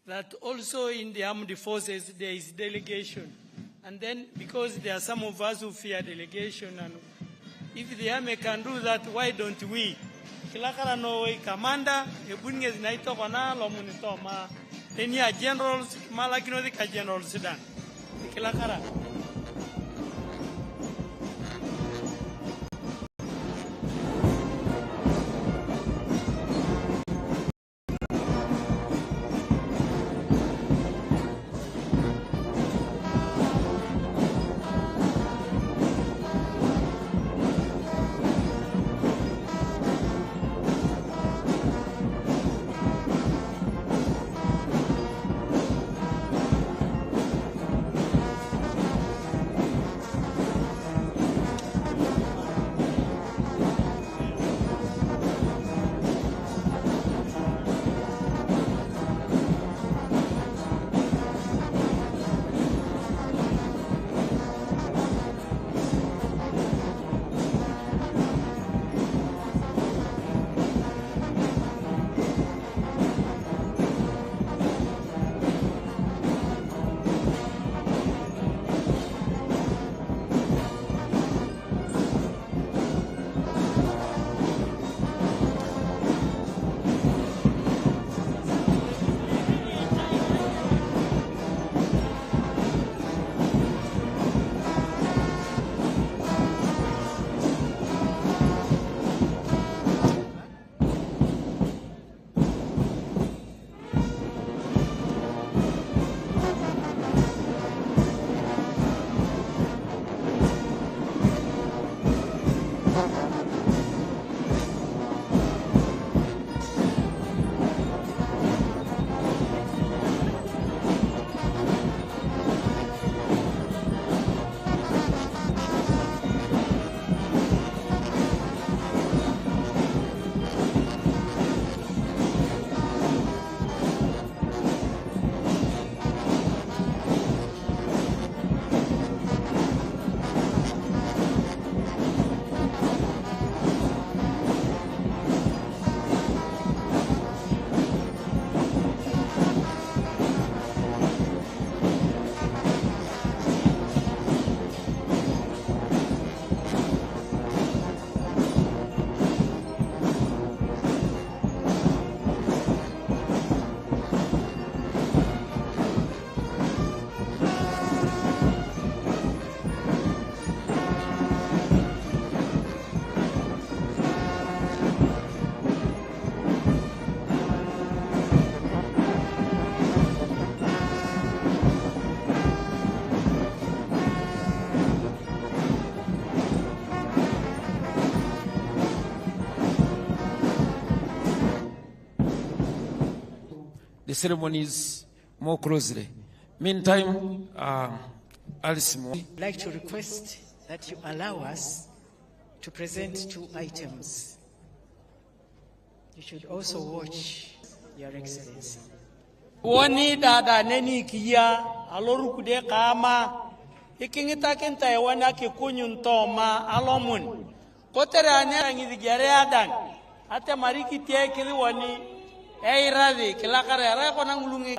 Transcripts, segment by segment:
that also in the armed forces there is delegation. And then because there are some of us who fear delegation, and if the army can do that, why don't we? Kilakara no way commander, ebunge zinaito kona lomunito ma any generals malakino the general Sudan. Kilakara. The ceremonies more closely. Meantime, Alice Mo. I'd like to request that you allow us to present 2 items. You should also watch, Your Excellency. Wani dada neni kia aloru kude kama ikingita kenta ewana kikunyun toma alomun kotere ane ngizi gere adan ate mariki tie kili wani eiradi kilakare ara kona ngulungi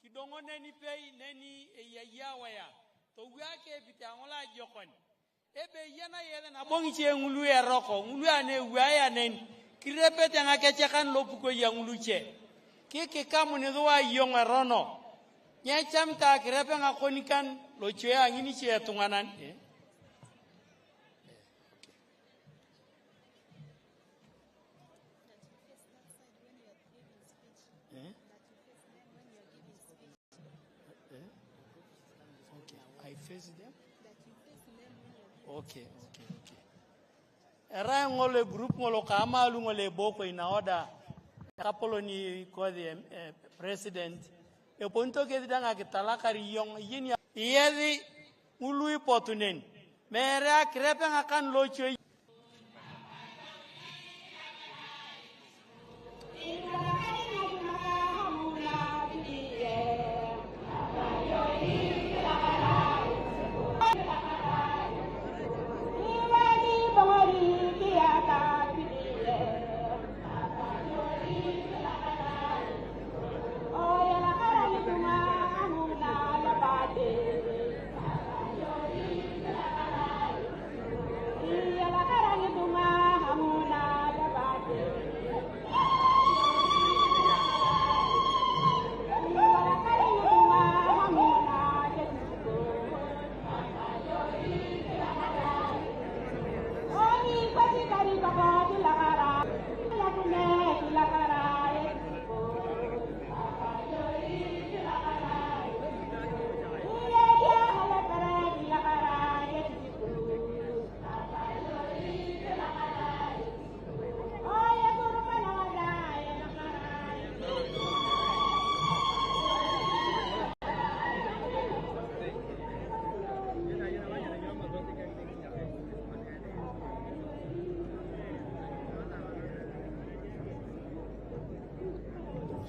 kidongo neni pei neni ya waya to wiake bitangola jokon ebe yana yele na bongi che ngulu ya roko ngulu ane waya nen kirepete ngake chekan lopuko ya ngulu che kike kamu ne wa yonga rono nya chamta kirepe ngakonikan lo che angini che tunganan I face them? Okay. Era ngole group ngolo kama lu ngole boko ina order Kapoloni ko the president e ponto ke danga ke talakari yong yin ya yedi ului potunen mera krepe ngakan locho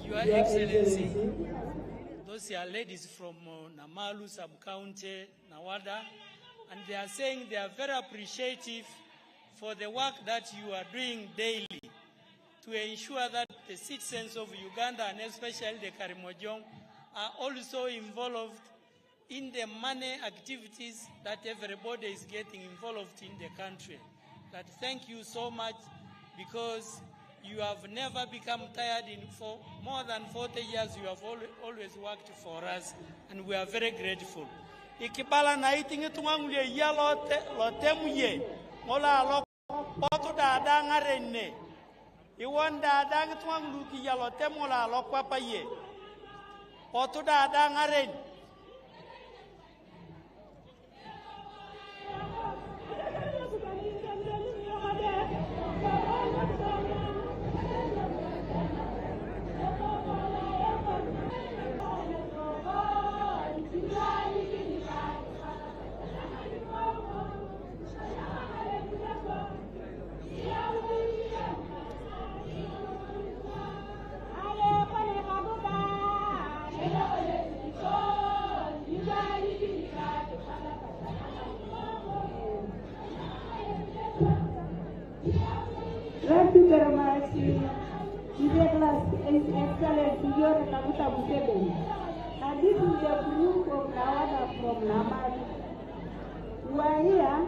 Your Excellency, those are ladies from Namalu sub-county, Nawada, and they are saying they are very appreciative for the work that you are doing daily to ensure that the citizens of Uganda, and especially the Karimojong, are also involved in the money activities that everybody is getting involved in the country. That thank you so much, because you have never become tired. For more than 40 years, you have always worked for us, and we are very grateful. Ikibala na itingi tumangulie ya lotemuye, mola lo potu dada ngarene. Iwan dada ngitumanguluki ya lotemola lo kwapaye. Potu dada ngarene. Thank you very much. His Excellency Yore Kaguta Museveni. And this is the group of Nawada from Namadi. We are here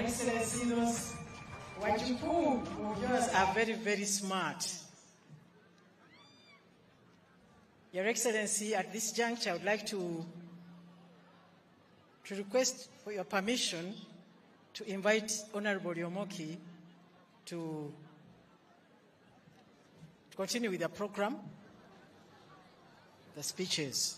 Excellency, those Wajukuu of yours are very, very smart. Your Excellency, at this juncture, I would like to request for your permission to invite Honorable Yomoki to continue with the program, the speeches.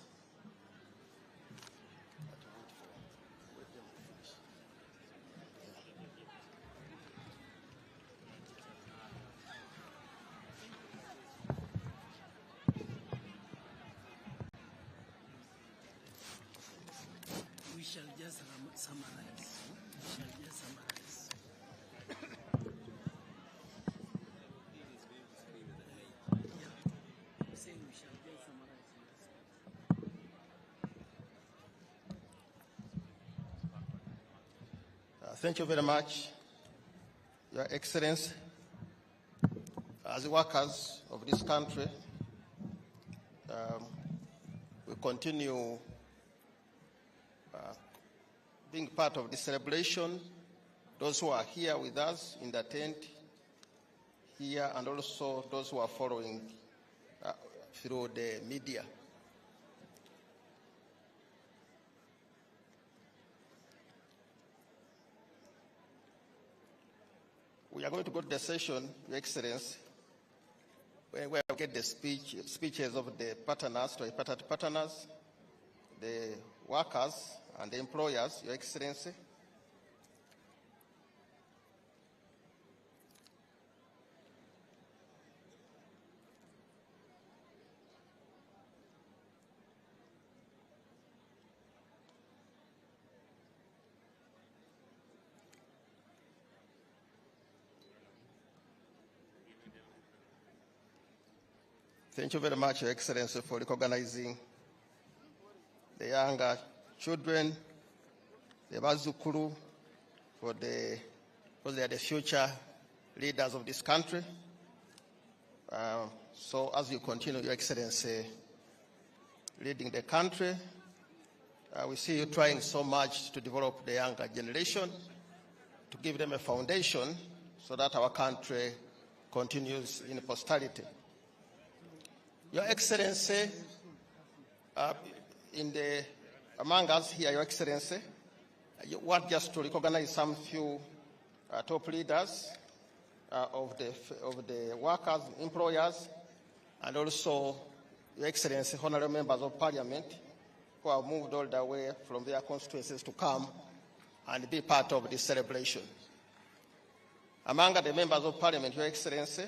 We shall just summarize. Thank you very much, Your Excellency. As workers of this country, we continue being part of this celebration. Those who are here with us in the tent here, and also those who are following through the media. We are going to go to the session, Your Excellency, where we get the speeches of the partners, partners, the workers, and the employers, Your Excellency. Thank you very much, Your Excellency, for recognizing the younger children, the Bazukuru, because they are the future leaders of this country. So as you continue, Your Excellency, leading the country, we see you trying so much to develop the younger generation, to give them a foundation so that our country continues in posterity. Your Excellency, among us here, Your Excellency, you want just to recognize some few top leaders of the workers, employers, and also, Your Excellency, honorable members of Parliament who have moved all the way from their constituencies to come and be part of this celebration. Among the members of Parliament, Your Excellency,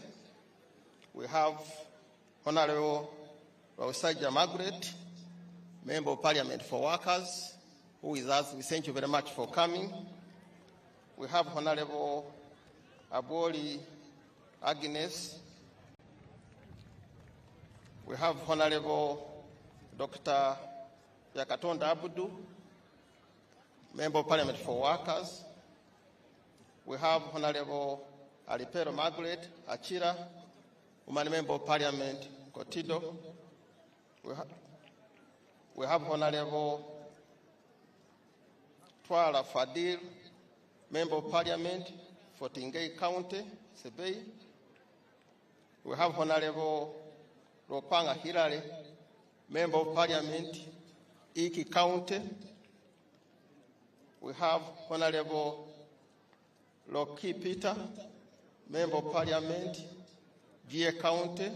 we have Honorable Rausaja Margaret, Member of Parliament for Workers, who is us. We thank you very much for coming. We have Honorable Aboli Agnes. We have Honorable Dr. Yakatonda Abudu, Member of Parliament for Workers. We have Honorable Alipero Margaret Achira, Woman Member of Parliament Kotido. We have Honorable Twala Fadil, Member of Parliament for Tingei County, Sebei. We have Honorable Ropanga Hilary, Member of Parliament, Iki County. We have Honorable Loki Peter, Member of Parliament, Gia County.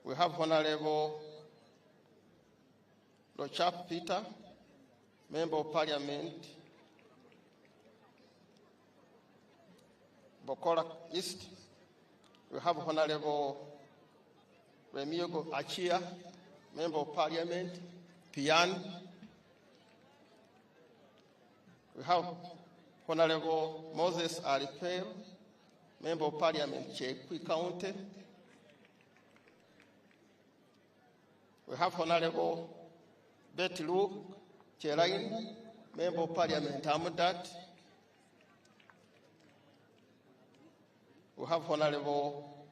We have Honorable Lochap Peter, Member of Parliament, Bokola East. We have Honorable Remiogo Achia, Member of Parliament, Pian. We have Honorable Moses Aripel, Member of Parliament, Chekwi County. We have Honorable Betty Luke Cherain, Member of Parliament, Amudat. We have Honorable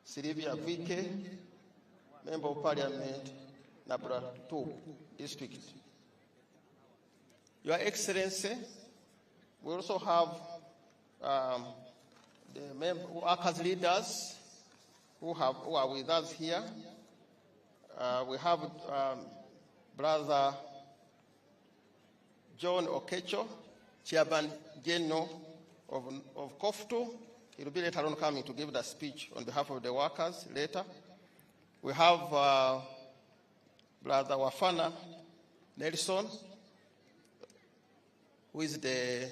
Sylvia Vike, Member of Parliament, Nabra 2 District. Your Excellency, we also have the workers leaders who are with us here. We have Brother John Okecho, Chairman General of COFTU. He will be later on coming to give the speech on behalf of the workers later. We have Brother Wafana Nelson, who is the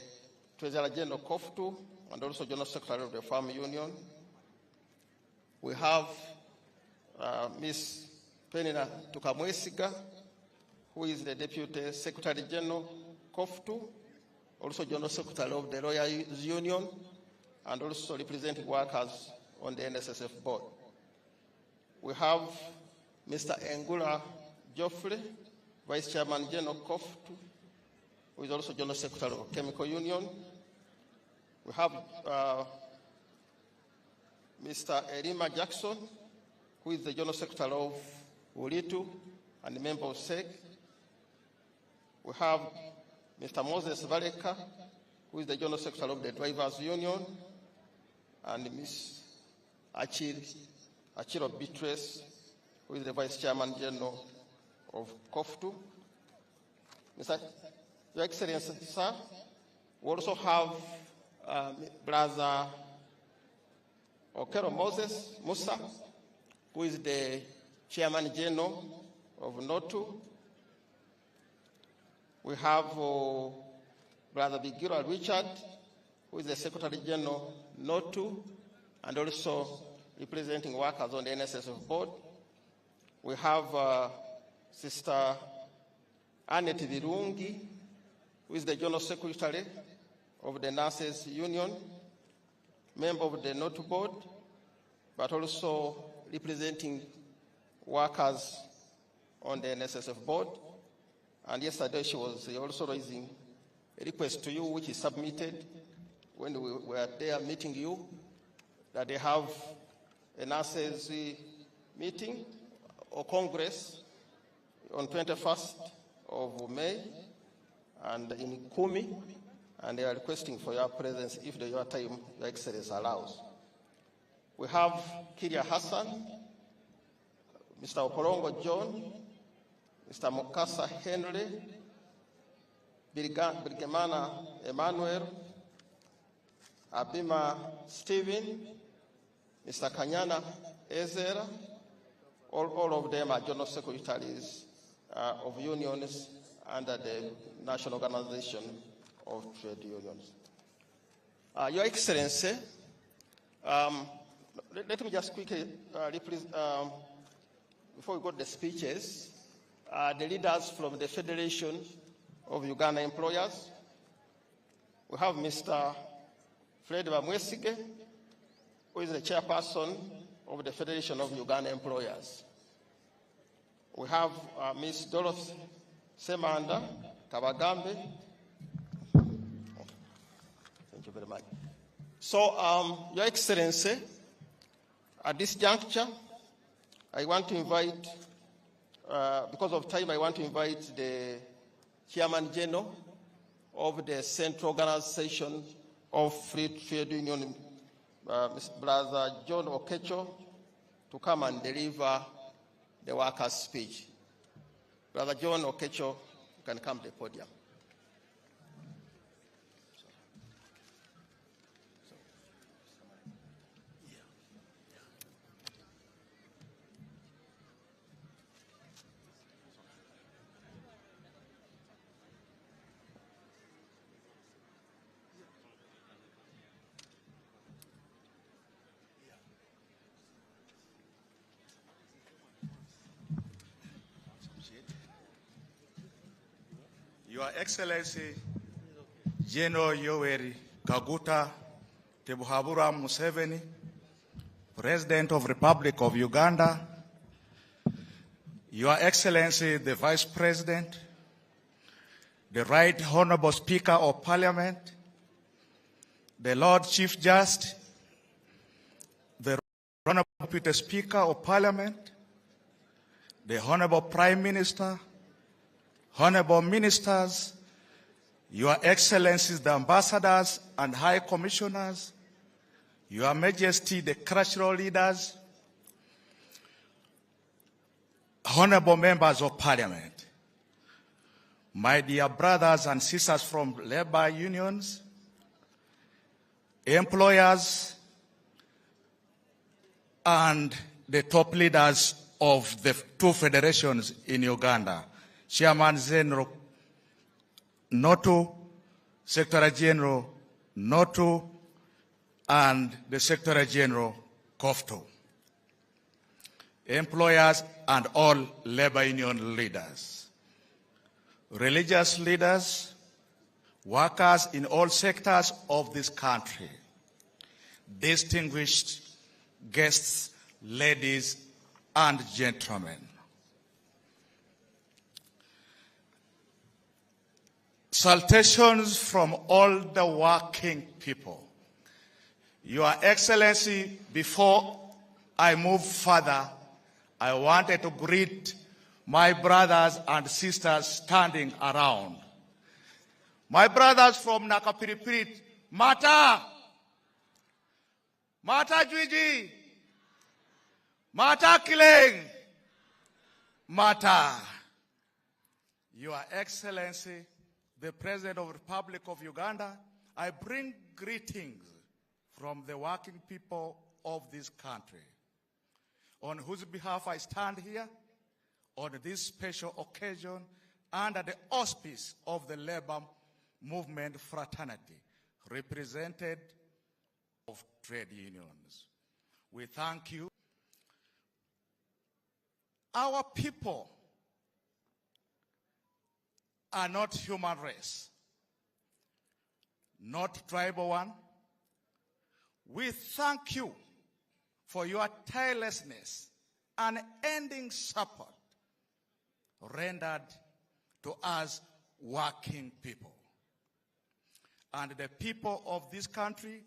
Treasurer General of COFTU and also General Secretary of the Farm Union. We have Ms. Penina Tukamwesiga, who is the Deputy Secretary General COFTU, also General Secretary of the Lawyers Union, and also representing workers on the NSSF board. We have Mr. Engula Geoffrey, Vice Chairman General COFTU, who is also General Secretary of Chemical Union. We have Mr. Erima Jackson, who is the General Secretary of Ulitu and a member of SEG. We have Mr. Moses Valeka, who is the General Secretary of the Drivers Union, and Ms. Achiro Beatrice, who is the Vice Chairman General of COFTU. Your Excellency, sir, we also have Brother Okero Moses Musa, who is the Chairman General of NOTU. We have Brother Bigiro Richard, who is the Secretary General NOTU, and also representing workers on the NSSF board. We have Sister Annette Virungi, who is the General Secretary of the Nurses Union, member of the NOTU board, but also representing workers on the NSSF board. And yesterday she was also raising a request to you, which is submitted when we were there meeting you, that they have a nurses meeting or congress on 21st of May and in Kumi, and they are requesting for your presence if your time, Your Excellency, allows. We have Kiria Hassan, Mr. Oporongo John, Mr. Mukasa Henry, Birgemana Emmanuel, Abima Stephen, Mr. Kanyana Ezera. All of them are General Secretaries of unions under the National Organization of Trade Unions. Your Excellency, let me just quickly, before we go to the speeches, the leaders from the Federation of Uganda Employers. We have Mr. Fred Bamwesige, who is the chairperson of the Federation of Uganda Employers. We have Ms. Dorothy Semanda Kabagambe. Thank you very much. So, Your Excellency, at this juncture, I want to invite, because of time, I want to invite the Chairman General of the Central Organization of Free Trade Union, Mr. Brother John Okecho, to come and deliver the workers' speech. Brother John Okecho, you can come to the podium. Your Excellency, General Yoweri Kaguta Tebuhabura Museveni, President of Republic of Uganda, Your Excellency, the Vice President, the Right Honorable Speaker of Parliament, the Lord Chief Justice, the Honorable Deputy Speaker of Parliament, the Honorable Prime Minister, Honorable Ministers, Your Excellencies, the ambassadors and high commissioners, Your Majesty, the cultural leaders, honorable members of parliament, my dear brothers and sisters from labor unions, employers, and the top leaders of the two federations in Uganda, Chairman General Notu, Secretary General Notu, and the Secretary General Kofto, employers and all labor union leaders, religious leaders, workers in all sectors of this country, distinguished guests, ladies and gentlemen. Salutations from all the working people. Your Excellency, before I move further, I wanted to greet my brothers and sisters standing around. My brothers from Nakapiripirit, Mata! Mata Juiji! Mata Kileng! Mata! Your Excellency, the President of the Republic of Uganda, I bring greetings from the working people of this country, on whose behalf I stand here on this special occasion under the auspice of the labor movement fraternity, represented of trade unions. We thank you. Our people are not human race, not tribal one. We thank you for your tirelessness and unending support rendered to us working people. And the people of this country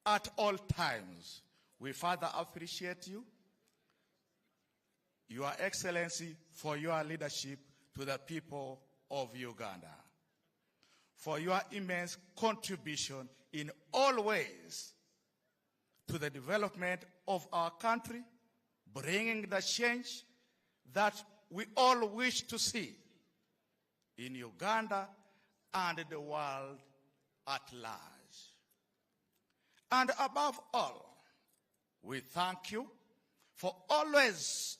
at all times, we further appreciate you, Your Excellency, for your leadership to the people of Uganda, for your immense contribution in all ways to the development of our country, bringing the change that we all wish to see in Uganda and the world at large. And above all, we thank you for always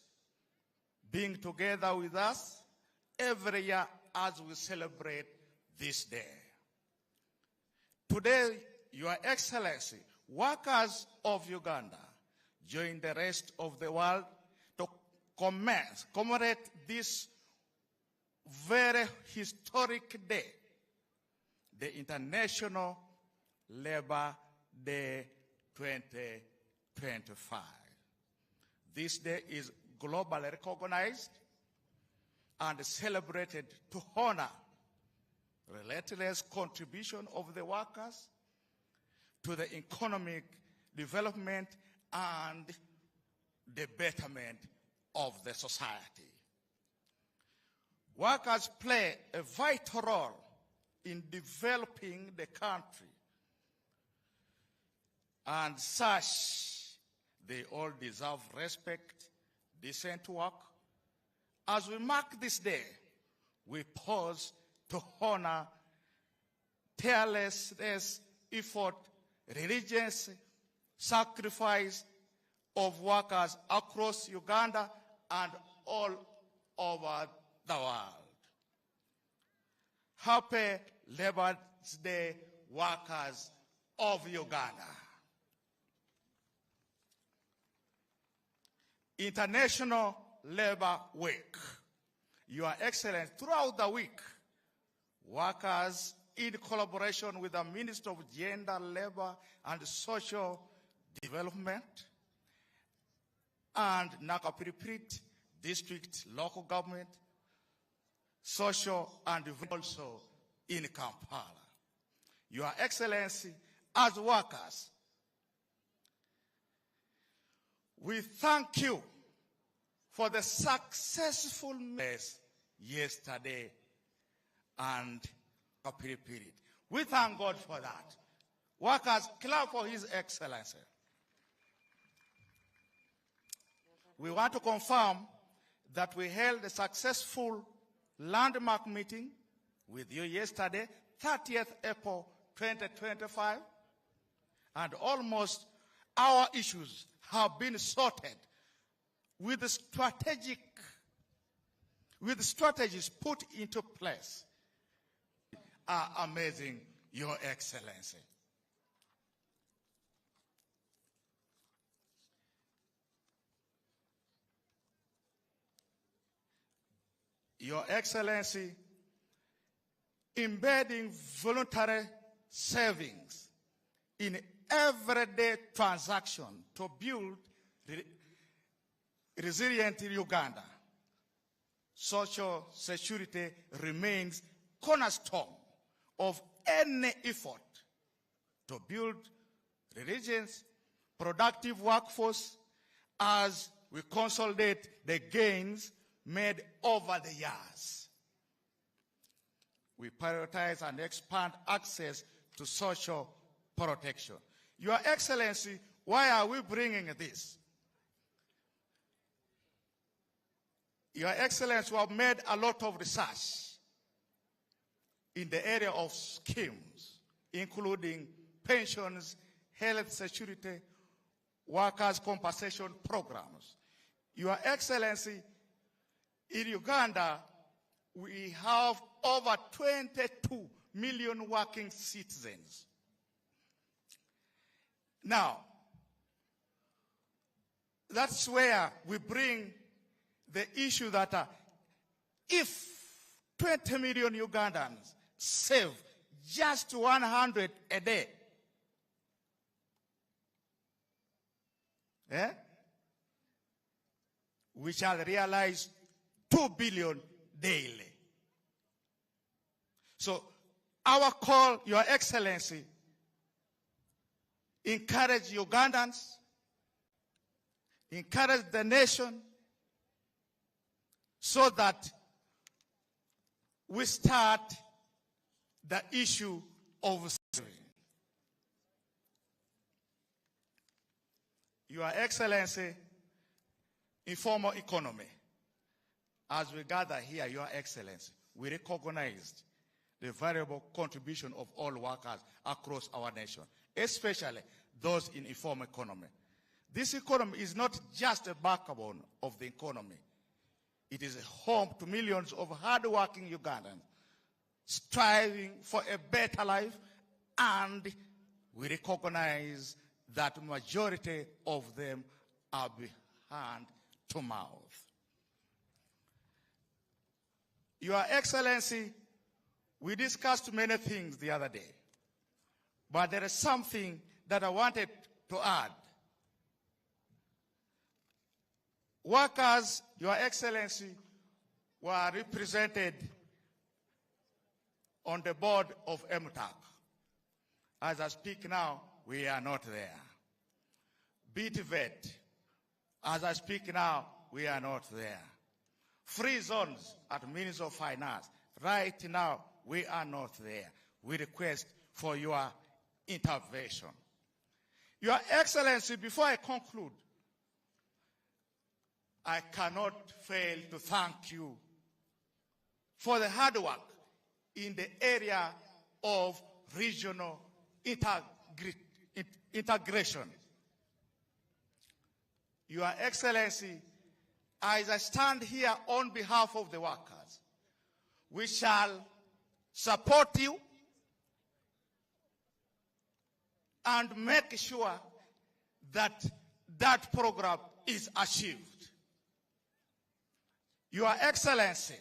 being together with us every year as we celebrate this day. Today, Your Excellency, workers of Uganda join the rest of the world to commemorate this very historic day, the International Labor Day 2025. This day is globally recognized and celebrated to honor relentless contribution of the workers to the economic development and the betterment of the society. Workers play a vital role in developing the country, and such they all deserve respect, decent work. As we mark this day, we pause to honor tireless effort, religious sacrifice of workers across Uganda and all over the world. Happy Labor Day, workers of Uganda. International Labor Week. Your Excellency, throughout the week, workers in collaboration with the Minister of Gender, Labor and Social Development and Nakapiripirit District Local Government, Social and also in Kampala. Your Excellency, as workers, we thank you for the successful mess yesterday and Kapiri. We thank God for that. Workers, clap for His Excellency. We want to confirm that we held a successful landmark meeting with you yesterday, 30th April 2025, and almost our issues have been sorted with the strategies put into place. Are amazing, Your Excellency. Your Excellency, embedding voluntary savings in everyday transaction to build resilient Uganda. Social security remains cornerstone of any effort to build resilient, productive workforce as we consolidate the gains made over the years. We prioritize and expand access to social protection. Your Excellency, why are we bringing this? Your Excellency, we have made a lot of research in the area of schemes, including pensions, health security, workers' compensation programs. Your Excellency, in Uganda, we have over 22 million working citizens. Now, that's where we bring the issue that if 20 million Ugandans save just 100 a day, we shall realize 2 billion daily. So our call, Your Excellency, encourage Ugandans, encourage the nation, so that we start the issue of saving. Your Excellency, informal economy. As we gather here, Your Excellency, we recognized the valuable contribution of all workers across our nation, especially those in informal economy. This economy is not just a backbone of the economy. It is a home to millions of hard-working Ugandans striving for a better life, and we recognize that majority of them are hand to mouth. Your Excellency, we discussed many things the other day, but there is something that I wanted to add. Workers, Your Excellency, were represented on the board of MTAC. As I speak now, we are not there. BTVET, as I speak now, we are not there. Free zones at Ministry of Finance, right now, we are not there. We request for your intervention. Your Excellency, before I conclude, I cannot fail to thank you for the hard work in the area of regional integration. Your Excellency, as I stand here on behalf of the workers, we shall support you and make sure that that program is achieved. Your Excellency,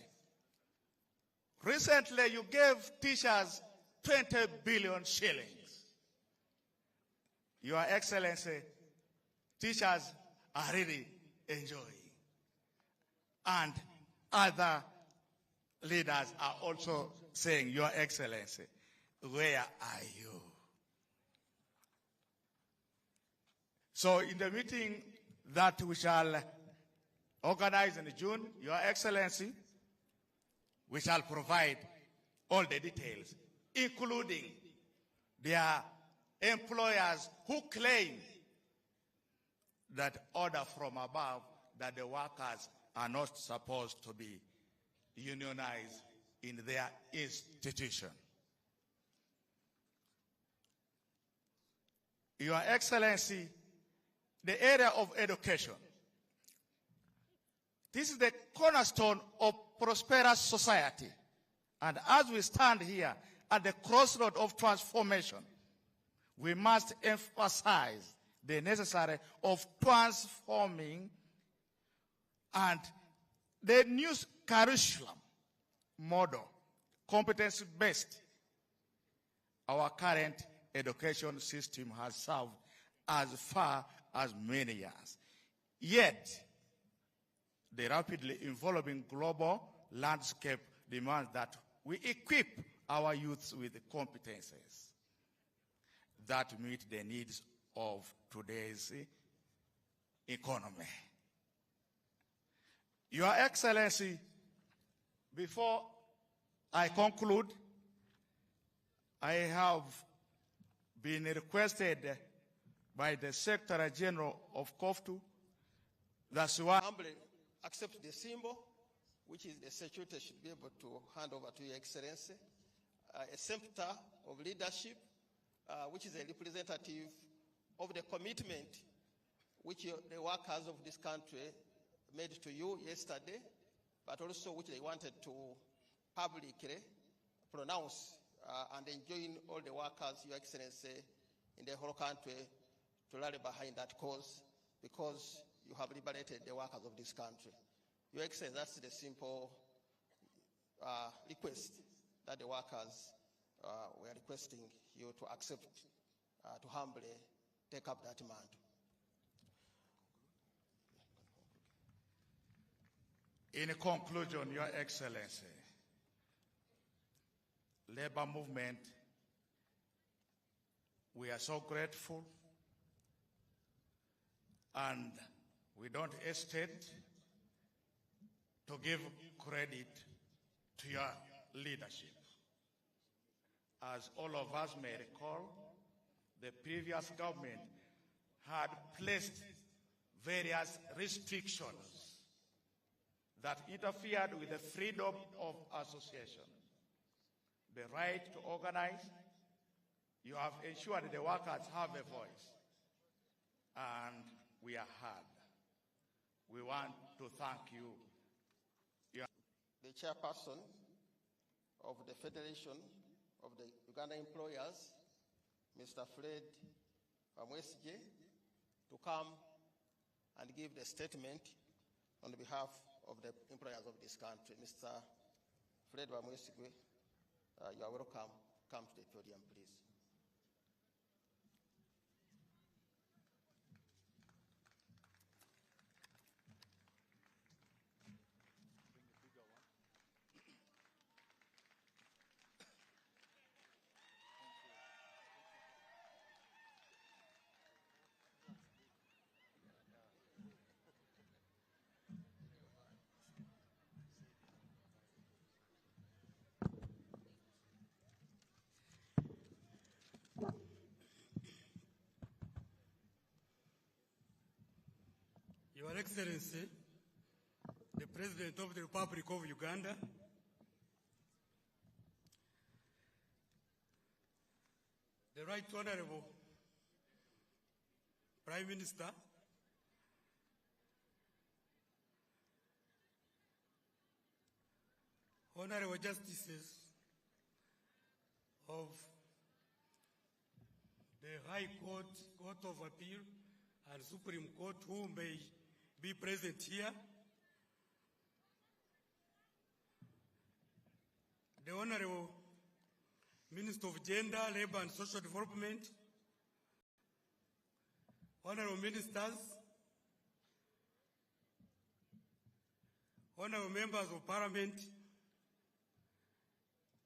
recently you gave teachers 20 billion shillings. Your Excellency, teachers are really enjoying. And other leaders are also saying, Your Excellency, where are you? So in the meeting that we shall organize in June, Your Excellency, we shall provide all the details including their employers who claim that order from above that the workers are not supposed to be unionized in their institution. Your Excellency, the area of education. This is the cornerstone of prosperous society. And as we stand here at the crossroad of transformation, we must emphasize the necessity of transforming and the new curriculum model, competency-based. Our current education system has served as far as many years. Yet, the rapidly evolving global landscape demands that we equip our youths with competences that meet the needs of today's economy. Your Excellency, before I conclude, I have been requested by the Secretary General of COFTU, that's why Humbly accept the symbol, which is the secretary should be able to hand over to Your Excellency, a scepter of leadership, which is a representative of the commitment which the workers of this country made to you yesterday, but also which they wanted to publicly pronounce and enjoin all the workers, Your Excellency, in the whole country to rally behind that cause, because you have liberated the workers of this country. Your Excellency, that's the simple request that the workers were requesting you to accept, to humbly take up that mantle. In conclusion, Your Excellency, labor movement, we are so grateful, and we don't hesitate to give credit to your leadership. As all of us may recall, the previous government had placed various restrictions that interfered with the freedom of association, the right to organize. You have ensured the workers have a voice, and we are heard. We want to thank you. The chairperson of the Federation of the Uganda Employers, Mr. Fred Bamwesigye, to come and give the statement on behalf of the employers of this country. Mr. Fred Bamwesigye, you are welcome. Come to the podium, please. Your Excellency, the President of the Republic of Uganda, the Right Honorable Prime Minister, Honorable Justices of the High Court, Court of Appeal, and Supreme Court who may be present here, the Honorable Minister of Gender, Labor and Social Development, Honorable Ministers, Honorable Members of Parliament,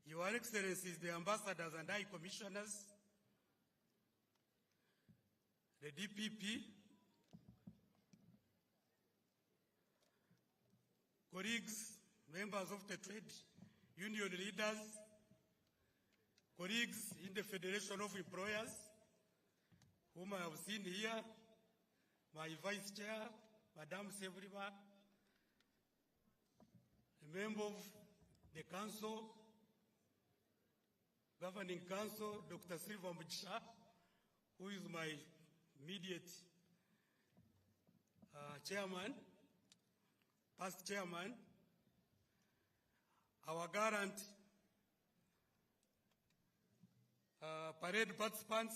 Your Excellencies, the Ambassadors and High Commissioners, the DPP, colleagues, members of the trade union leaders, colleagues in the Federation of Employers, whom I have seen here, my Vice Chair, Madame Sevriba, a member of the Council, Governing Council, Dr. Silva Mujisha, who is my immediate chairman, past chairman, our current parade participants,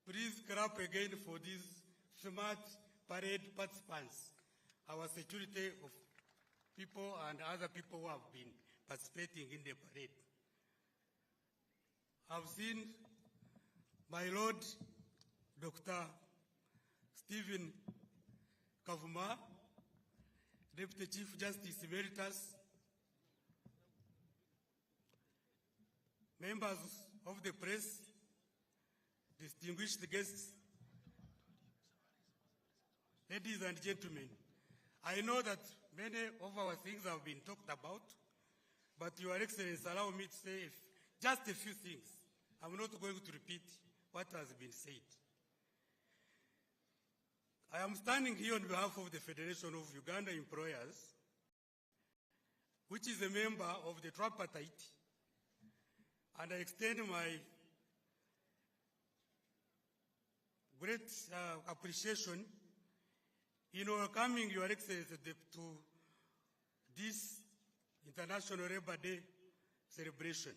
please clap again for these smart parade participants, our security of people and other people who have been participating in the parade. I've seen my Lord, Dr. Stephen Kavuma, Deputy Chief Justice Emeritus, members of the press, distinguished guests, ladies and gentlemen. I know that many of our things have been talked about, but Your Excellency, allow me to say just a few things. I'm not going to repeat what has been said. I am standing here on behalf of the Federation of Uganda Employers, which is a member of the tripartite, and I extend my great appreciation in welcoming Your Excellency to this International Labour Day celebration.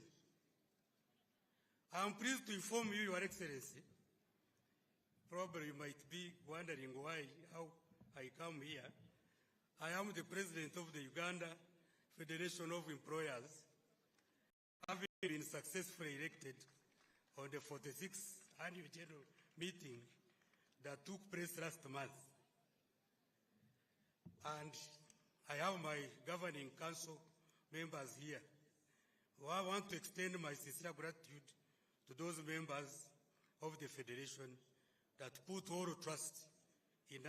I am pleased to inform you, Your Excellency, probably you might be wondering how I come here. I am the President of the Uganda Federation of Employers, having been successfully elected on the 46th annual general meeting that took place last month. And I have my governing council members here. I want to extend my sincere gratitude to those members of the Federation that put all trust in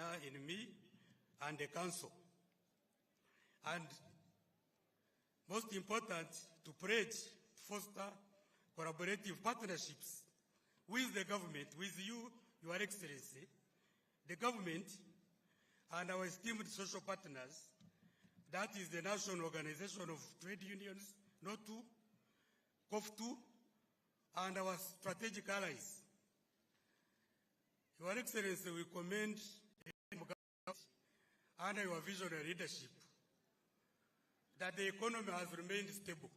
me and the council. And most important, to pledge to foster collaborative partnerships with the government, with you, Your Excellency, the government, and our esteemed social partners, that is the National Organization of Trade Unions, NOTU, COFTU, and our strategic allies. Your Excellency, we commend under your visionary leadership that the economy has remained stable.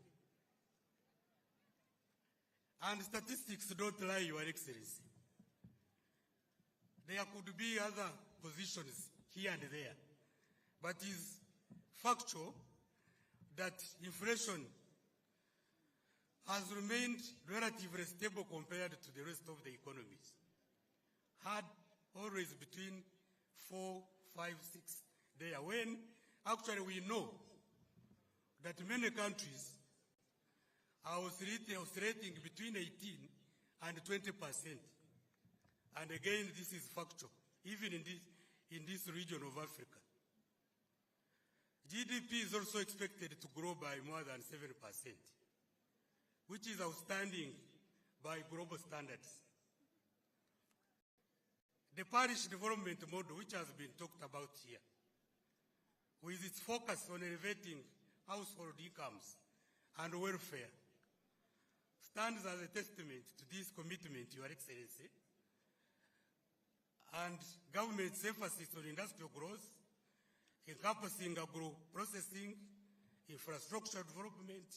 And statistics don't lie, Your Excellency. There could be other positions here and there, but it is factual that inflation has remained relatively stable compared to the rest of the economies. Had always between 4, 5, 6 there, when actually we know that many countries are oscillating between 18 and 20%. And again, this is factual, even in this region of Africa. GDP is also expected to grow by more than 7%, which is outstanding by global standards. The parish development model, which has been talked about here, with its focus on elevating household incomes and welfare, stands as a testament to this commitment, Your Excellency, and government's emphasis on industrial growth, encompassing agro-processing, infrastructure development,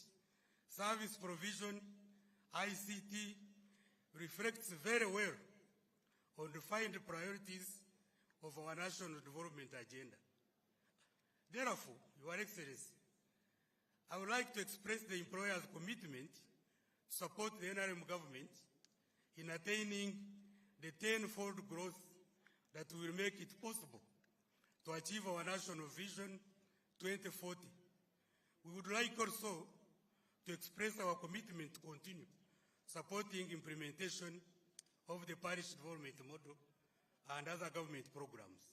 service provision, ICT, reflects very well on defined priorities of our national development agenda. Therefore, Your Excellency, I would like to express the employers' commitment to support the NRM government in attaining the tenfold growth that will make it possible to achieve our national vision 2040. We would like also to express our commitment to continue supporting implementation of the parish development model and other government programs.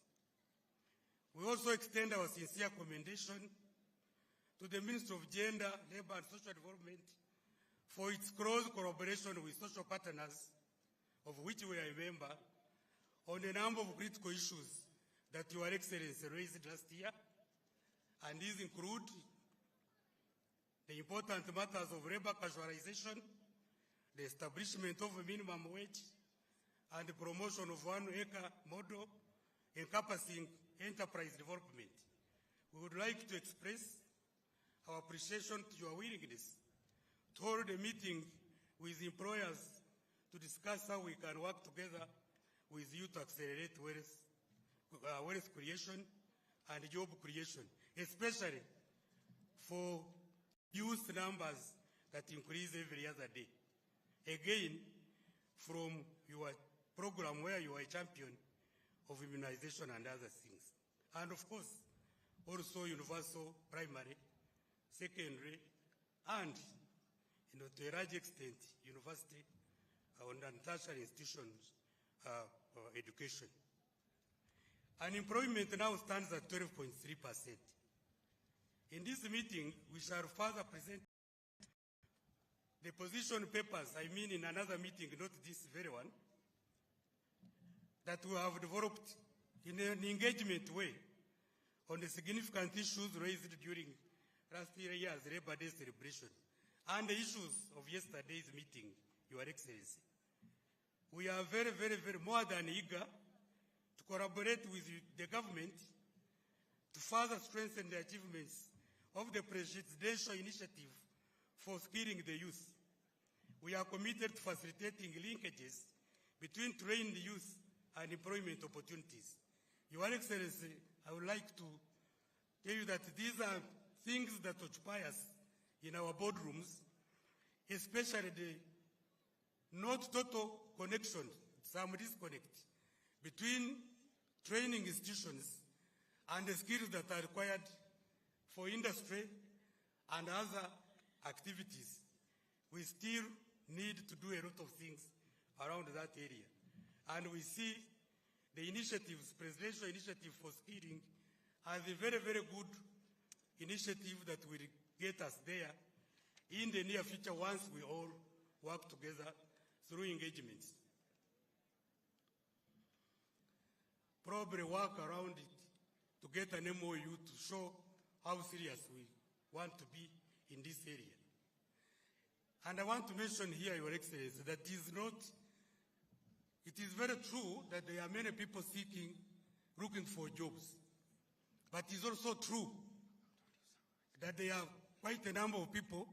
We also extend our sincere commendation to the Minister of Gender, Labour and Social Development for its close collaboration with social partners, of which we are a member, on a number of critical issues that Your Excellency raised last year, and these include the important matters of labor casualization, the establishment of a minimum wage, and the promotion of one-acre model encompassing enterprise development. We would like to express our appreciation to your willingness to hold a meeting with employers to discuss how we can work together with you to accelerate wealth creation and job creation, especially for youth numbers that increase every other day. Again, from your program where you are a champion of immunization and other things. And of course, also universal primary, secondary, and to a large extent, university and tertiary institutions education. Unemployment now stands at 12.3%. In this meeting, we shall further present the position papers, in another meeting, not this very one, that we have developed in an engagement way on the significant issues raised during last year's Labor Day celebration and the issues of yesterday's meeting, Your Excellency. We are very, very, very more than eager to collaborate with the government to further strengthen the achievements of the presidential initiative for skilling the youth. We are committed to facilitating linkages between trained youth and employment opportunities. Your Excellency, I would like to tell you that these are things that occupy us in our boardrooms, especially the not total connection, some disconnect between training institutions and the skills that are required for industry and other activities. We still need to do a lot of things around that area. And we see the initiatives, presidential initiative for skilling, as a very, very good initiative that will get us there in the near future once we all work together through engagements. Probably work around it to get an MOU to show how serious we want to be in this area. And I want to mention here, Your Excellency, that it is very true that there are many people looking for jobs. But it is also true that there are quite a number of people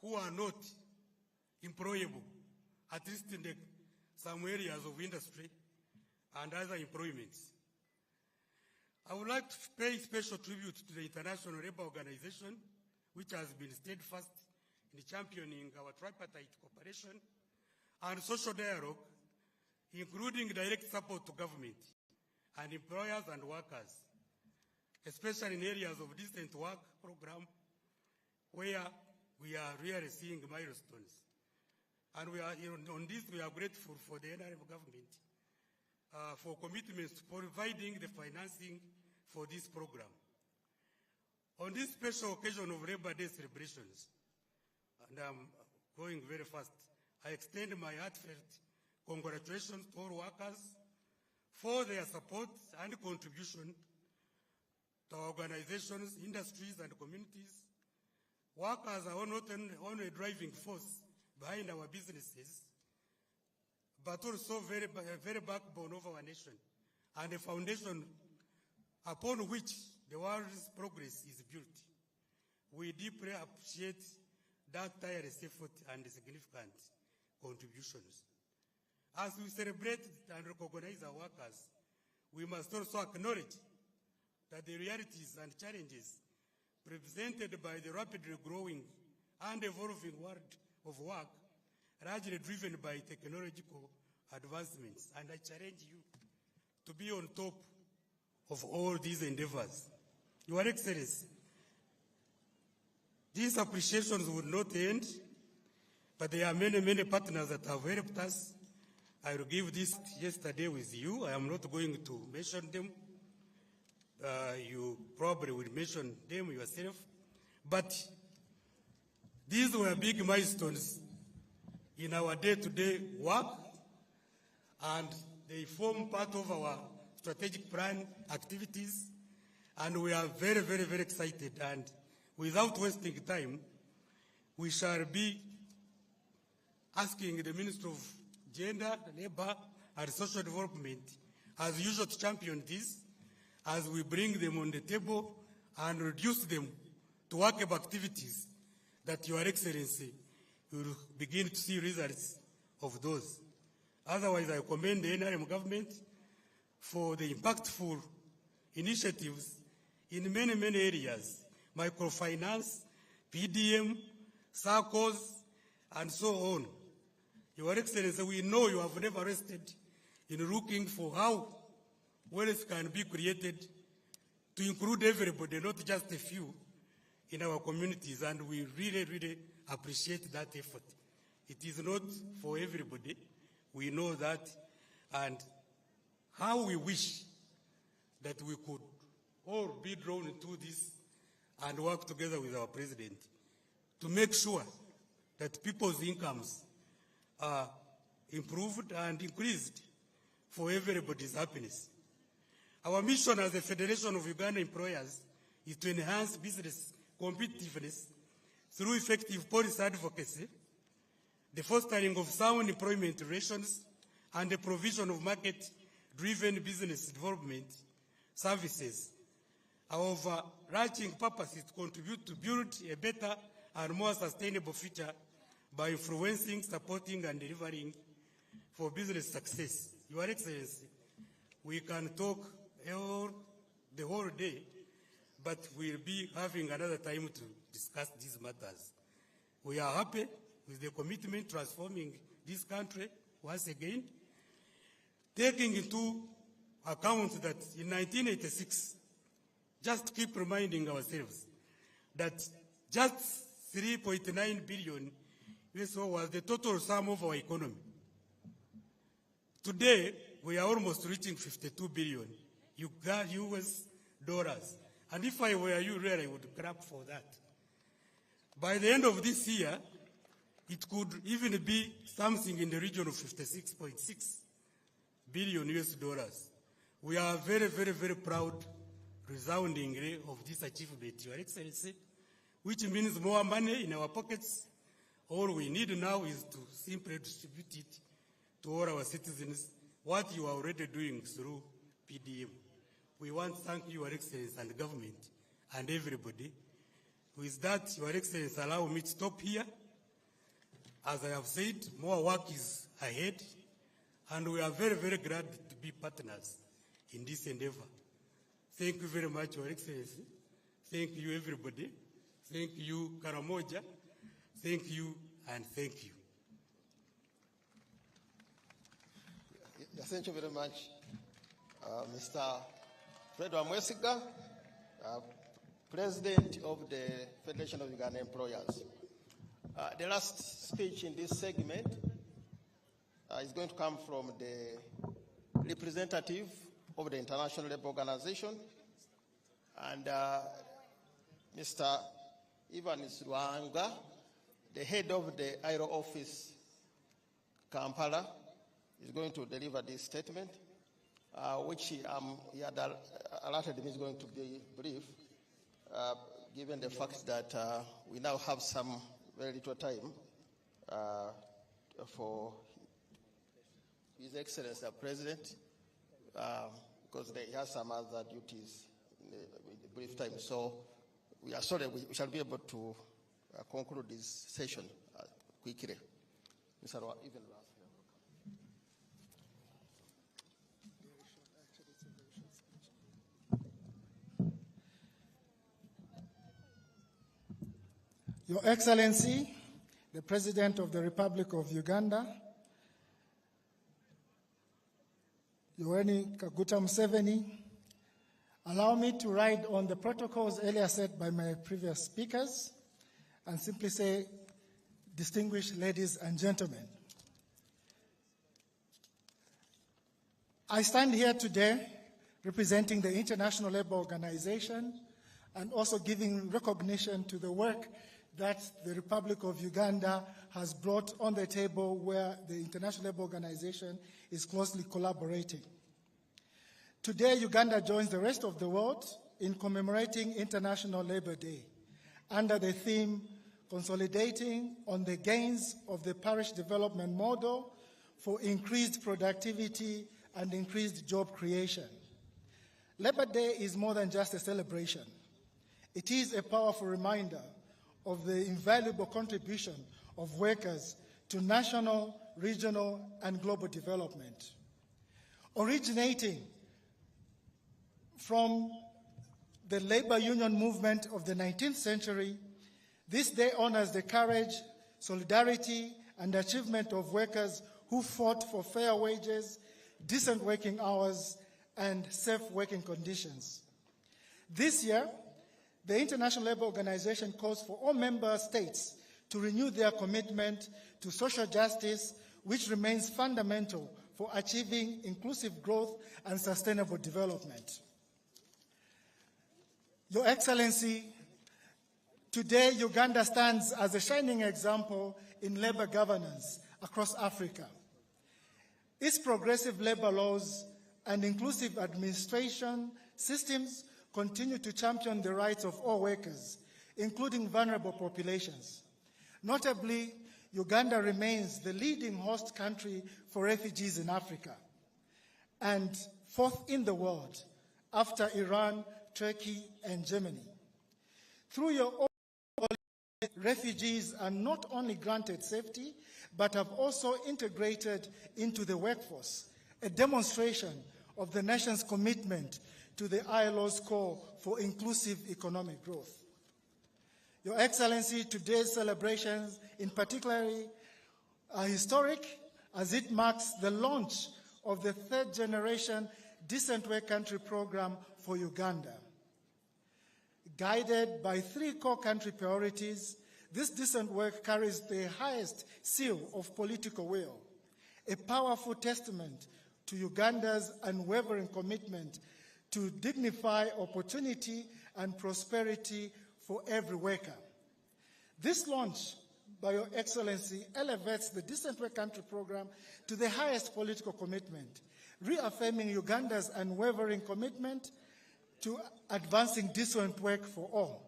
who are not employable, at least in some areas of industry and other employments. I would like to pay special tribute to the International Labour Organization, which has been steadfast in championing our tripartite cooperation and social dialogue, including direct support to government and employers and workers, especially in areas of decent work program, where we are really seeing milestones. And we are, on this, we are grateful for the NRM government for commitments to providing the financing for this program. On this special occasion of Labor Day celebrations, and I'm going very fast, I extend my heartfelt congratulations to all workers for their support and contribution to our organizations, industries, and communities. Workers are not only a driving force behind our businesses, but also a very backbone of our nation and a foundation upon which the world's progress is built. We deeply appreciate that tireless effort and significant contributions. As we celebrate and recognize our workers, we must also acknowledge that the realities and challenges presented by the rapidly growing and evolving world of work, largely driven by technological advancements. And I challenge you to be on top of all these endeavors. Your Excellency, these appreciations would not end, but there are many, many partners that have helped us. I will give this yesterday with you. I am not going to mention them. You probably will mention them yourself. But These were big milestones in our day-to-day work, and they form part of our strategic plan activities, and we are very, very, very excited. And without wasting time, we shall be asking the Minister of Gender, Labour, and Social Development, as usual, to champion this as we bring them on the table and reduce them to workable activities that Your Excellency will begin to see results of those. Otherwise, I commend the NRM government for the impactful initiatives in many, many areas: microfinance, PDM, SACCOs, and so on. Your Excellency, we know you have never rested in looking for how wealth can be created to include everybody, not just a few in our communities, and we really, really appreciate that effort. It is not for everybody. We know that, and how we wish that we could all be drawn into this and work together with our President to make sure that people's incomes are improved and increased for everybody's happiness. Our mission as the Federation of Uganda Employers is to enhance business competitiveness through effective policy advocacy, the fostering of sound employment relations, and the provision of market-driven business development services. Our overarching purpose is to contribute to build a better and more sustainable future by influencing, supporting, and delivering for business success. Your Excellency, we can talk the whole day, but we'll be having another time to discuss these matters. We are happy with the commitment transforming this country once again, taking into account that in 1986, just keep reminding ourselves that just 3.9 billion USO was the total sum of our economy. Today, we are almost reaching 52 billion US dollars. And if I were you, really, I would clap for that. By the end of this year, it could even be something in the region of 56.6 billion US dollars. We are very, very, very proud, resoundingly, of this achievement, Your Excellency, which means more money in our pockets. All we need now is to simply distribute it to all our citizens, what you are already doing through PDM. We want to thank Your Excellency and the government and everybody. With that, Your Excellency, allow me to stop here. As I have said, more work is ahead, and we are very, very glad to be partners in this endeavor. Thank you very much, Your Excellency. Thank you, everybody. Thank you, Karamoja. Thank you, and thank you. Thank you very much, Mr. Fred Wamwesiga, President of the Federation of Uganda Employers. The last speech in this segment is going to come from the representative of the International Labour Organization, and Mr. Ivan Ruanga, the head of the ILO office, Kampala, is going to deliver this statement, which he had alerted me is going to be brief, given the fact that we now have some very little time for His Excellency the President, because he has some other duties in the brief time. So we are sorry, we shall be able to conclude this session quickly. Mr. Even Your Excellency, the President of the Republic of Uganda, Yoweri Kaguta Museveni, allow me to ride on the protocols earlier set by my previous speakers and simply say, distinguished ladies and gentlemen. I stand here today representing the International Labour Organization and also giving recognition to the work that the Republic of Uganda has brought on the table where the International Labour Organization is closely collaborating. Today, Uganda joins the rest of the world in commemorating International Labour Day under the theme Consolidating on the Gains of the Parish Development Model for Increased Productivity and Increased Job Creation. Labour Day is more than just a celebration. It is a powerful reminder of the invaluable contribution of workers to national, regional, and global development. Originating from the labor union movement of the 19th century, this day honors the courage, solidarity, and achievement of workers who fought for fair wages, decent working hours, and safe working conditions. This year, the International Labour Organization calls for all member states to renew their commitment to social justice, which remains fundamental for achieving inclusive growth and sustainable development. Your Excellency, today Uganda stands as a shining example in labor governance across Africa. Its progressive labor laws and inclusive administration systems continue to champion the rights of all workers, including vulnerable populations. Notably, Uganda remains the leading host country for refugees in Africa and fourth in the world after Iran, Turkey, and Germany. Through your policy, refugees are not only granted safety, but have also integrated into the workforce, a demonstration of the nation's commitment to the ILO's call for inclusive economic growth. Your Excellency, today's celebrations in particular are historic as it marks the launch of the third generation Decent Work Country program for Uganda. Guided by three core country priorities, this decent work carries the highest seal of political will, a powerful testament to Uganda's unwavering commitment to dignify opportunity and prosperity for every worker. This launch by Your Excellency elevates the Decent Work Country program to the highest political commitment, reaffirming Uganda's unwavering commitment to advancing decent work for all.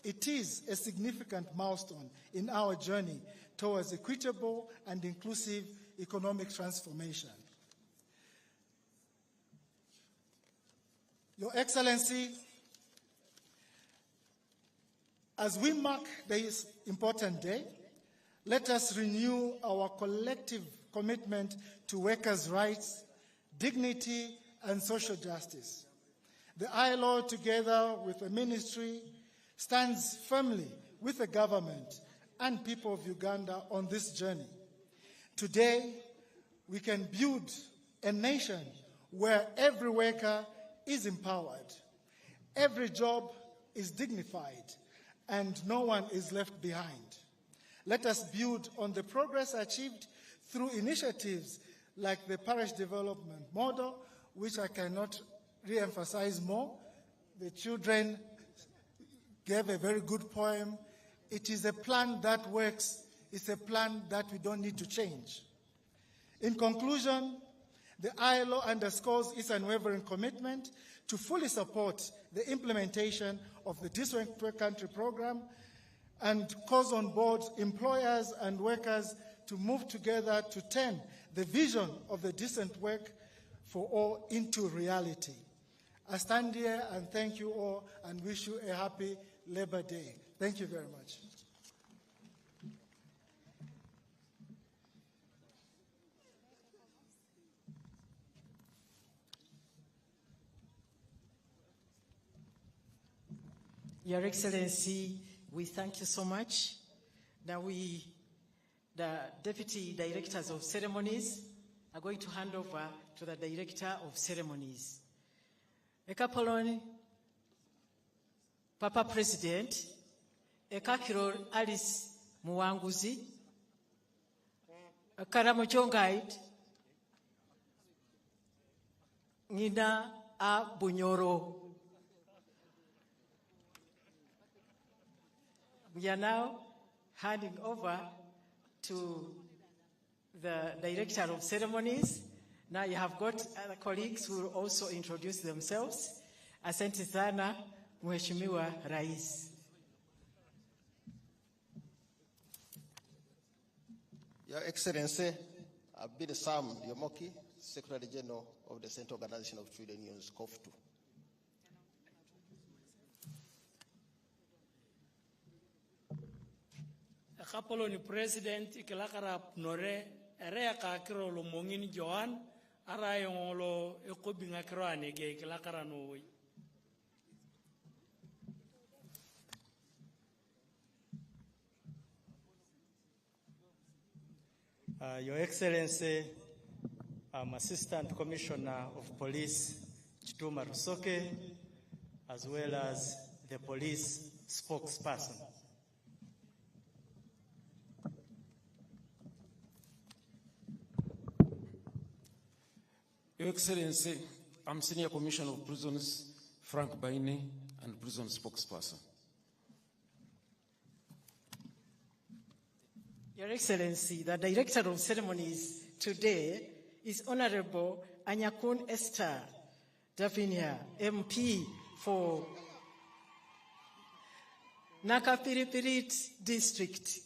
It is a significant milestone in our journey towards equitable and inclusive economic transformation. Your Excellency, as we mark this important day, let us renew our collective commitment to workers' rights, dignity, and social justice. The ILO, together with the ministry, stands firmly with the government and people of Uganda on this journey. Today, we can build a nation where every worker is empowered, every job is dignified, and no one is left behind. Let us build on the progress achieved through initiatives like the Parish Development Model, which I cannot re-emphasize more. The children gave a very good poem. It is a plan that works. It's a plan that we don't need to change. In conclusion, the ILO underscores its unwavering commitment to fully support the implementation of the Decent Work Country program and calls on board employers and workers to move together to turn the vision of the decent work for all into reality. I stand here and thank you all and wish you a happy Labor Day. Thank you very much. Your Excellency, we thank you so much. Now the Deputy Directors of Ceremonies, are going to hand over to the Director of Ceremonies. Ekapoloni, Papa President, Ekakiro Alice Muwanguzi, Karamo Chongait, Nina A. Bunyoro, We are now handing over to the Director of Ceremonies. Now you have got other colleagues who will also introduce themselves. Asante sana, Mheshimiwa Rais. Your Excellency, I've been Sam Yomoki, Secretary General of the Central Organization of Trade Unions, COFTU. Kapolo ni President ikilakara nore area ka kiro lo mongini Joan ara yongolo ekobinga kiro anege ikilakara no. Your Excellency, I'm Assistant Commissioner of Police Chituma Rusoke, as well as the police spokesperson. Your Excellency, I'm Senior Commissioner of Prisons, Frank Baine, and prison spokesperson. Your Excellency, the Director of Ceremonies today is Honorable Anyakun Esther Davinia, MP for Nakapiripirit District.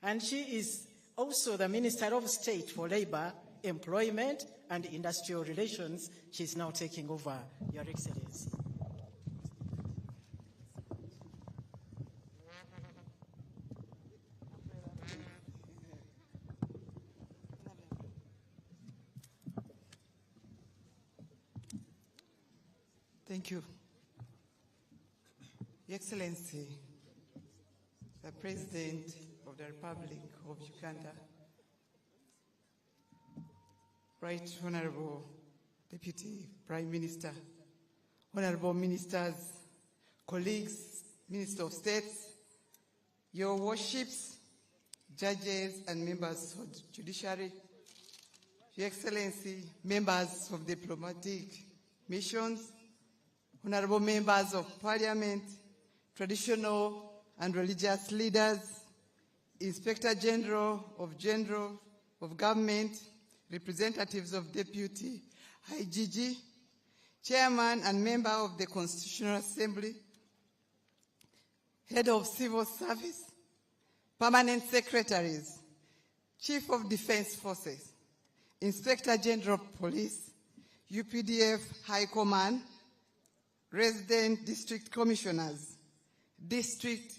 And she is also the Minister of State for Labor, Employment, and Industrial Relations. She is now taking over, Your Excellency. Thank you. Your Excellency, the President of the Republic of Uganda, Right Honorable Deputy Prime Minister, Honorable Ministers, colleagues, Minister of States, Your Worships, judges and members of the Judiciary, Your Excellency, members of diplomatic missions, Honorable members of Parliament, traditional and religious leaders, Inspector General of Government, representatives of Deputy IGG, Chairman and member of the Constitutional Assembly, Head of Civil Service, Permanent Secretaries, Chief of Defense Forces, Inspector General of Police, UPDF High Command, Resident District Commissioners, District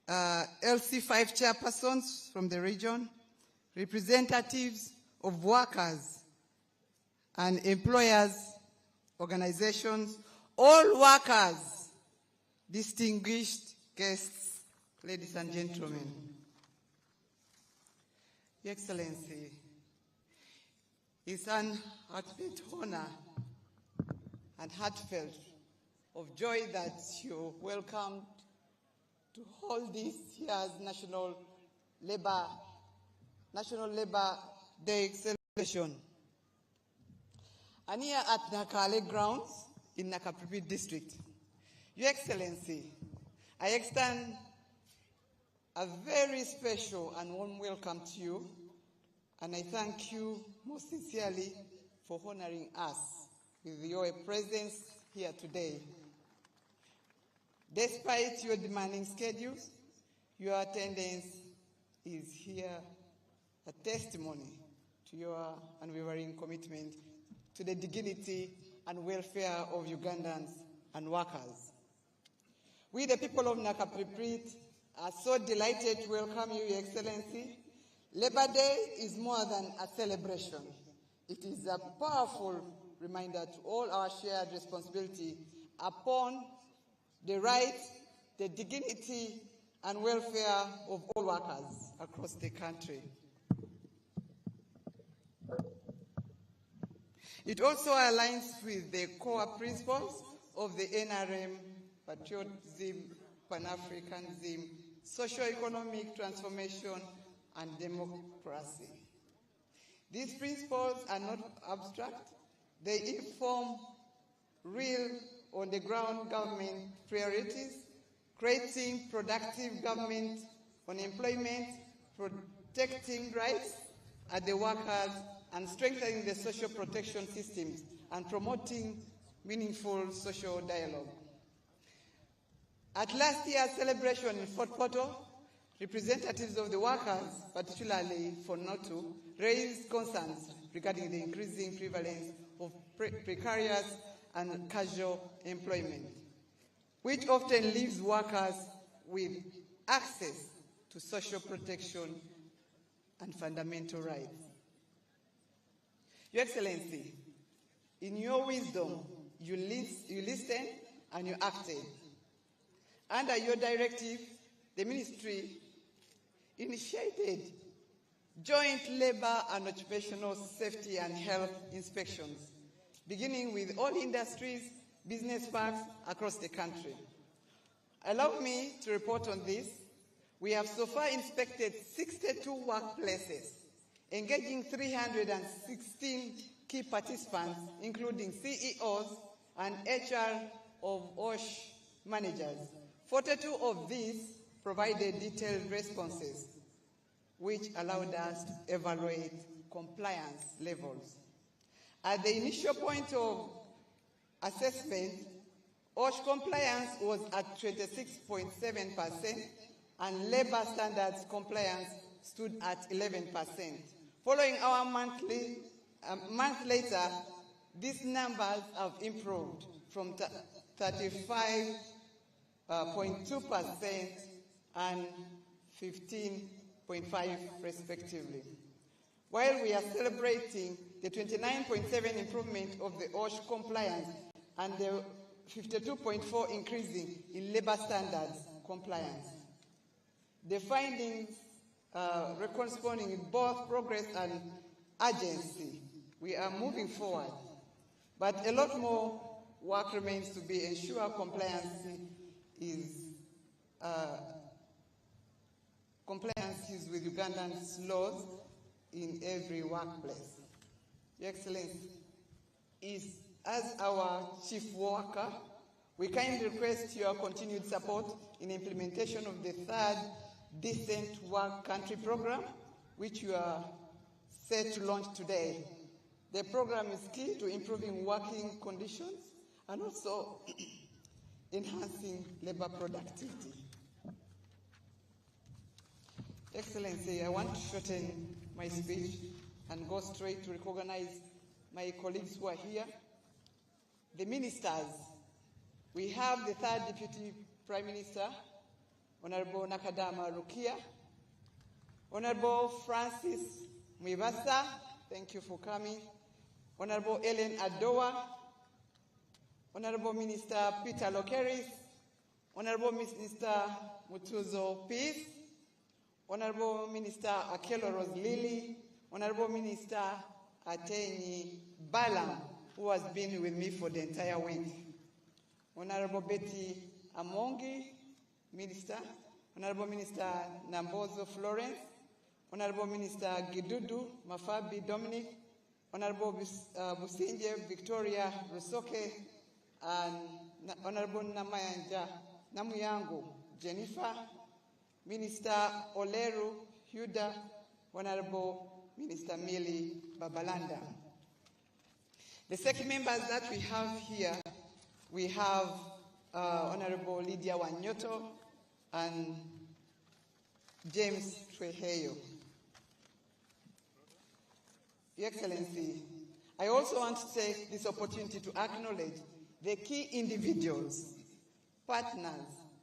LC5 chairpersons from the region, representatives of workers and employers, organizations, all workers, distinguished guests, ladies and gentlemen. Your Excellency, it's an heartfelt honor and heartfelt of joy that you welcomed to hold this year's National Labor Day celebration. And here at Nakale grounds in Nakapiripirit district. Your Excellency, I extend a very special and warm welcome to you, and I thank you most sincerely for honoring us with your presence here today. Despite your demanding schedules, your attendance is here a testimony to your unwavering commitment to the dignity and welfare of Ugandans and workers. We, the people of Nakapiripirit, are so delighted to welcome you, Your Excellency. Labor Day is more than a celebration. It is a powerful reminder to all our shared responsibility upon the rights, the dignity, and welfare of all workers across the country. It also aligns with the core principles of the NRM, patriotism, Pan-Africanism, socio-economic transformation, and democracy. These principles are not abstract. They inform real, on-the-ground government priorities, creating productive government on employment, protecting rights at the workers, and strengthening the social protection systems and promoting meaningful social dialogue. At last year's celebration in Fort Portal, representatives of the workers, particularly for NOTU, raised concerns regarding the increasing prevalence of precarious and casual employment, which often leaves workers with access to social protection and fundamental rights. Your Excellency, in your wisdom, you listened and you acted. Under your directive, the ministry initiated joint labor and occupational safety and health inspections, beginning with all industries, business parks across the country. Allow me to report on this. We have so far inspected 62 workplaces, engaging 316 key participants, including CEOs and HR of OSH managers. 42 of these provided detailed responses, which allowed us to evaluate compliance levels. At the initial point of assessment, OSH compliance was at 26.7%, and labor standards compliance stood at 11%. Following our month later, these numbers have improved from 35.2% and 15.5% respectively. While we are celebrating the 29.7% improvement of the OSH compliance and the 52.4% increasing in labor standards compliance. The findings corresponding in both progress and urgency. We are moving forward, but a lot more work remains to be ensured compliance is with Ugandan's laws in every workplace. Your Excellency, as our chief worker, we kindly request your continued support in implementation of the third Decent Work Country program, which you are set to launch today. The program is key to improving working conditions and also enhancing labor productivity. Excellency, I want to shorten my speech and go straight to recognize my colleagues who are here. The ministers, we have the third Deputy Prime Minister, Honorable Nakadama Rukia, Honorable Francis Mwibasa, thank you for coming, Honorable Ellen Adowa, Honorable Minister Peter Lokeris, Honorable Minister Mutuzo Peace, Honorable Minister Akelo Rose Lily, Honorable Minister Atenyi Balam, who has been with me for the entire week, Honorable Betty Amongi, Minister, Honorable Minister Nambozo Florence, Honorable Minister Gidudu Mafabi Dominic, Honorable Businje Victoria Rusoke, and Honorable Namuyango Jennifer, Minister Oleru Huda, Honorable Minister Mili Babalanda. The second members that we have here, we have Honorable Lydia Wanyoto and James Treheyo. Your Excellency, I also want to take this opportunity to acknowledge the key individuals, partners,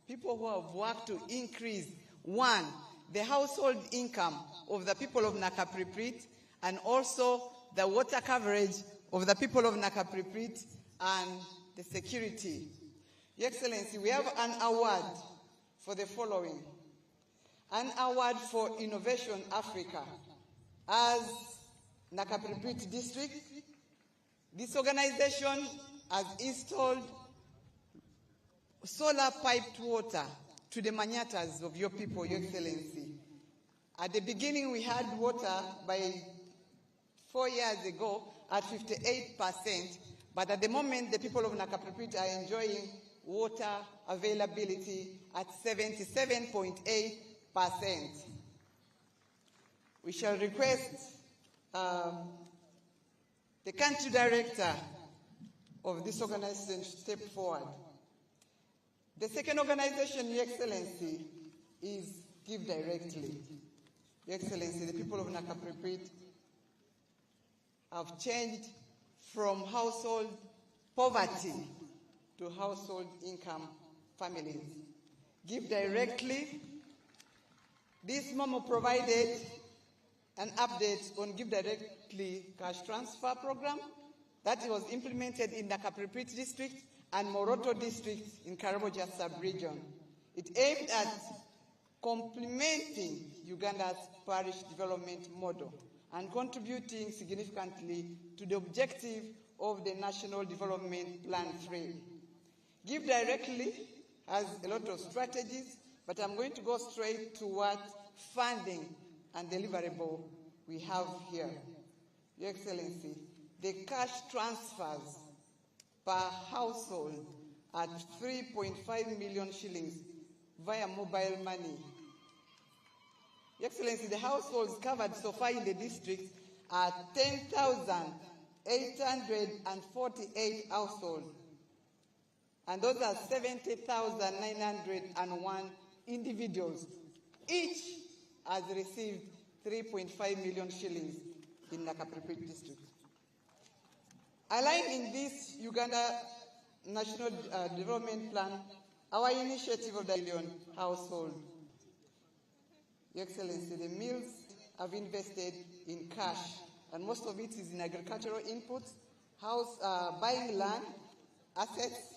people who have worked to increase, one, the household income of the people of Nakapriprit, and also the water coverage of the people of Nakapriprit and the security. Your Excellency, we have an award for the following. An award for Innovation Africa. As Nakapriprit District, this organization has installed solar piped water to the manyatas of your people, Your Excellency. At the beginning, we had water by 4 years ago at 58%, but at the moment, the people of Nakapriprit are enjoying water availability at 77.8%. We shall request the country director of this organization to step forward. The second organization, Your Excellency, is Give Directly. Your Excellency, the people of Nakapripit have changed from household poverty to household income families. Give Directly. This Momo provided an update on Give Directly cash transfer program that was implemented in the Nakapripit district and Moroto district in Karamoja sub-region. It aimed at complementing Uganda's parish development model and contributing significantly to the objective of the National Development Plan 3. Give Directly has a lot of strategies, but I'm going to go straight to what funding and deliverable we have here. Your Excellency, the cash transfers per household at 3.5 million shillings via mobile money. Your Excellency, the households covered so far in the district are 10,848 households, and those are 70,901 individuals. Each has received 3.5 million shillings in Nakapripit district. Aligned in this Uganda National Development Plan, our initiative of the million household. Your Excellency, the mills have invested in cash, and most of it is in agricultural inputs, buying land, assets,